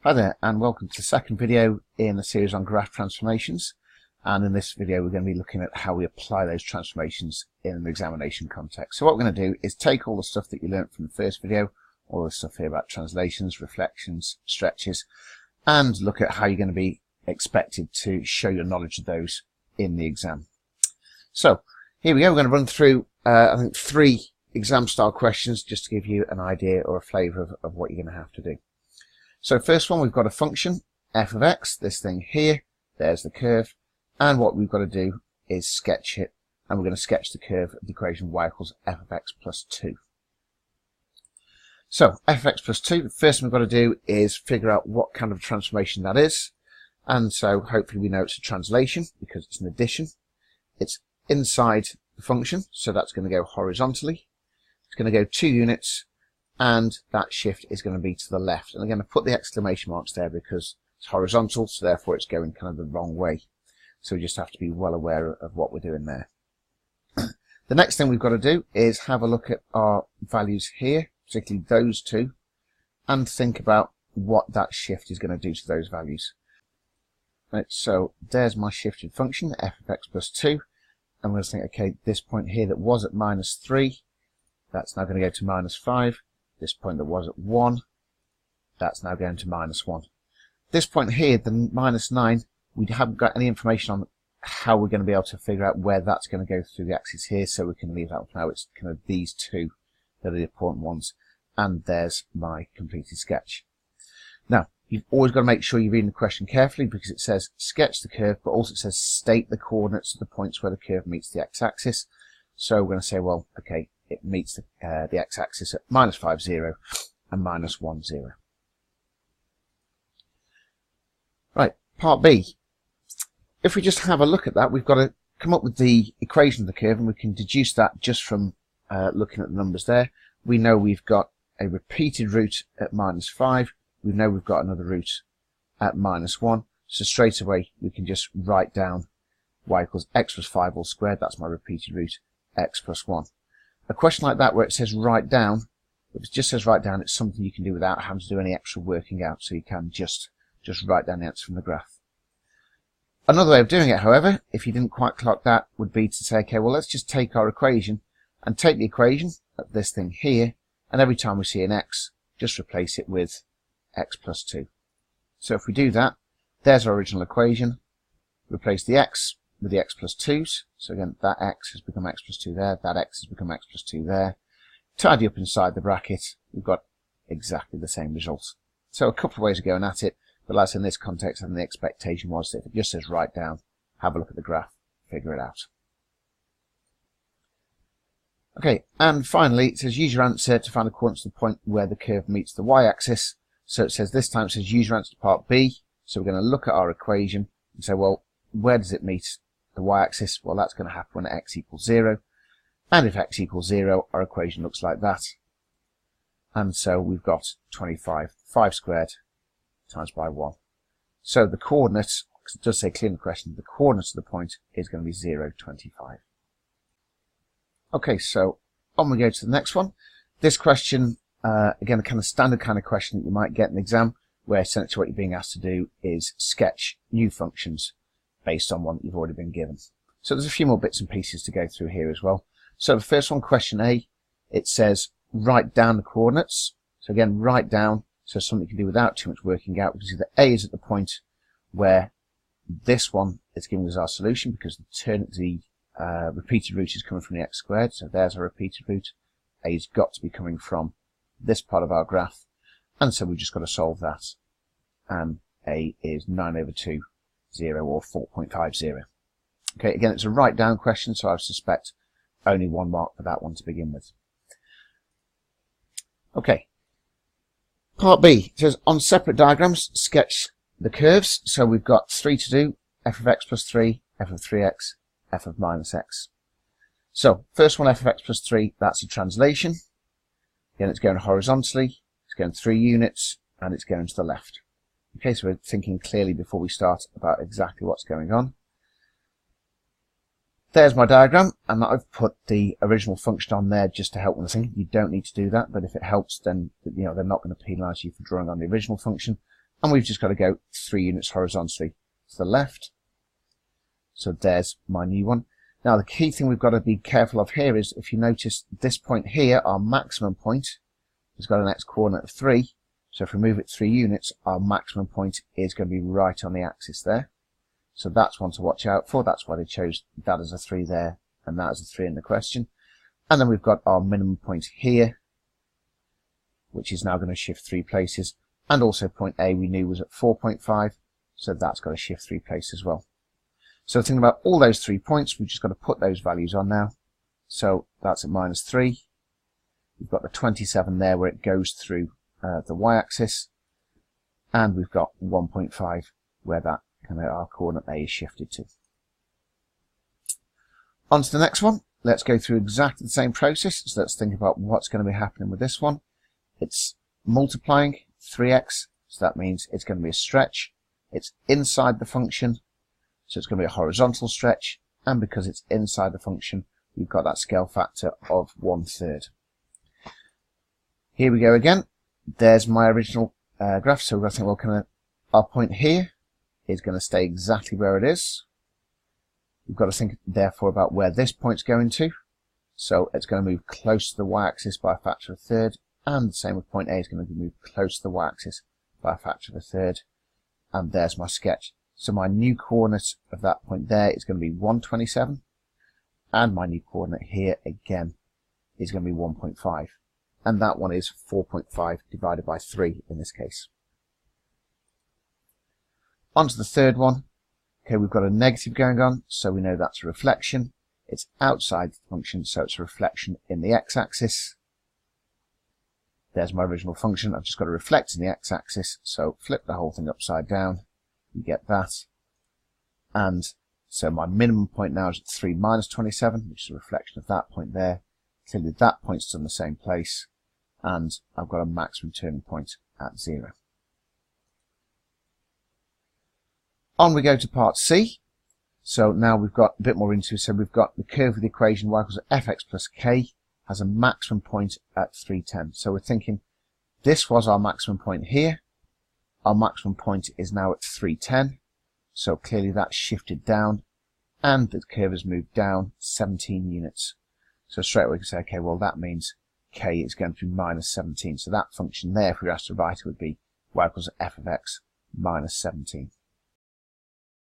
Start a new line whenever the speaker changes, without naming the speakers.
Hi there, and welcome to the second video in the series on graph transformations. And in this video we're going to be looking at how we apply those transformations in an examination context. So what we're going to do is take all the stuff that you learned from the first video, all the stuff here about translations, reflections, stretches, and look at how you're going to be expected to show your knowledge of those in the exam. So here we go, we're going to run through I think 3 exam style questions just to give you an idea or a flavour of what you're going to have to do. So first one, we've got a function, f of x, this thing here, there's the curve, and what we've got to do is sketch it, and we're going to sketch the curve of the equation y equals f of x plus 2. So f of x plus 2, the first thing we've got to do is figure out what kind of transformation that is, and so hopefully we know it's a translation because it's an addition. It's inside the function, so that's going to go horizontally. It's going to go 2 units, and that shift is going to be to the left. And I'm going to put the exclamation marks there because it's horizontal, so therefore it's going kind of the wrong way. So we just have to be well aware of what we're doing there. The next thing we've got to do is have a look at our values here, particularly those two, and think about what that shift is going to do to those values. Right, so there's my shifted function, f of x plus 2. I'm going to think, okay, this point here that was at minus 3, that's now going to go to minus 5. This point that was at 1, that's now going to minus 1. This point here, the minus 9, we haven't got any information on how we're going to be able to figure out where that's going to go through the axis here, so we can leave that for now. It's kind of these two that are the important ones. And there's my completed sketch. Now, you've always got to make sure you're reading the question carefully because it says sketch the curve, but also it says state the coordinates of the points where the curve meets the x-axis. So we're going to say, well, okay, it meets the x-axis at minus 5, 0 and minus 1, 0. Right, part B. If we just have a look at that, we've got to come up with the equation of the curve, and we can deduce that just from looking at the numbers there. We know we've got a repeated root at minus 5. We know we've got another root at minus 1. So straight away, we can just write down y equals x plus 5 all squared. That's my repeated root, x plus 1. A question like that where it says write down, if it just says write down, it's something you can do without having to do any extra working out, so you can just write down the answer from the graph. Another way of doing it, however, if you didn't quite clock that, would be to say, okay, well, let's just take our equation and take the equation of this thing here, and every time we see an x, just replace it with x plus 2. So if we do that, there's our original equation, replace the x with the x plus 2s, so again that x has become x plus 2 there, that x has become x plus 2 there. Tidy up inside the bracket, we've got exactly the same result. So a couple of ways of going at it, but like in this context, and the expectation was that if it just says write down, have a look at the graph, figure it out. Okay, and finally it says use your answer to find the coordinates of the point where the curve meets the y-axis. So it says this time it says use your answer to part B, so we're going to look at our equation and say, well, where does it meet the y-axis? Well, that's going to happen when x equals 0. And if x equals 0, our equation looks like that. And so we've got 25, 5 squared times by 1. So the coordinates, because it does say clear in the question, the coordinates of the point is going to be 0, 25. Okay, so on we go to the next one. This question, again, a kind of standard kind of question that you might get in the exam, where essentially what you're being asked to do is sketch new functions based on one that you've already been given. So there's a few more bits and pieces to go through here as well. So the first one, question A, it says write down the coordinates. So again, write down, so something you can do without too much working out. We can see that A is at the point where this one is giving us our solution because the repeated root is coming from the x squared. So there's our repeated root. A's got to be coming from this part of our graph. And so we've just got to solve that. And A is 9 over 2. 0 or 4.50. Okay, again, it's a write down question, so I suspect only 1 mark for that one to begin with. Okay, part B, it says on separate diagrams, sketch the curves. So we've got 3 to do, f of x plus 3, f of 3x, f of minus x. So, first one, f of x plus 3, that's a translation. Again, it's going horizontally, it's going 3 units, and it's going to the left. Okay, so we're thinking clearly before we start about exactly what's going on. There's my diagram, and I've put the original function on there just to help with the thinking. You don't need to do that, but if it helps, then they're not going to penalise you for drawing on the original function. and we've just got to go 3 units horizontally to the left. So there's my new one. Now the key thing we've got to be careful of here is, if you notice this point here, our maximum point, has got an x-coordinate of 3. So if we move it 3 units, our maximum point is going to be right on the axis there. So that's one to watch out for. That's why they chose that as a 3 there and that as a 3 in the question. And then we've got our minimum point here, which is now going to shift 3 places. And also point A we knew was at 4.5, so that's got to shift 3 places as well. So thinking about all those 3 points, we've just got to put those values on now. So that's at -3. We've got the 27 there where it goes through the y-axis, and we've got 1.5 where that kind of our coordinate A is shifted to. On to the next one. Let's go through exactly the same process. So let's think about what's going to be happening with this one. It's multiplying 3x, so that means it's going to be a stretch. It's inside the function, so it's going to be a horizontal stretch, and because it's inside the function, we've got that scale factor of 1/3. Here we go again. There's my original graph, so we've got to think, well, our point here is going to stay exactly where it is. We've got to think, therefore, about where this point's going to. So it's going to move close to the y-axis by a factor of 1/3, and the same with point A is going to move close to the y-axis by a factor of 1/3. And there's my sketch. So my new coordinate of that point there is going to be 127, and my new coordinate here again is going to be 1.5. And that one is 4.5 divided by 3 in this case. On to the third one. Okay, we've got a negative going on, so we know that's a reflection. It's outside the function, so it's a reflection in the x-axis. There's my original function. I've just got to reflect in the x-axis, so flip the whole thing upside down. You get that. And so my minimum point now is at 3 minus 27, which is a reflection of that point there. Clearly that point's in the same place, and I've got a maximum turning point at 0. On we go to part C. So now we've got a bit more into it. So we've got the curve of the equation y equals fx plus k has a maximum point at 310. So we're thinking this was our maximum point here. Our maximum point is now at 310. So clearly that's shifted down, and the curve has moved down 17 units. So straight away we can say, okay, well that means k is going to be minus 17. So that function there, if we were asked to write it, would be y equals f of x minus 17.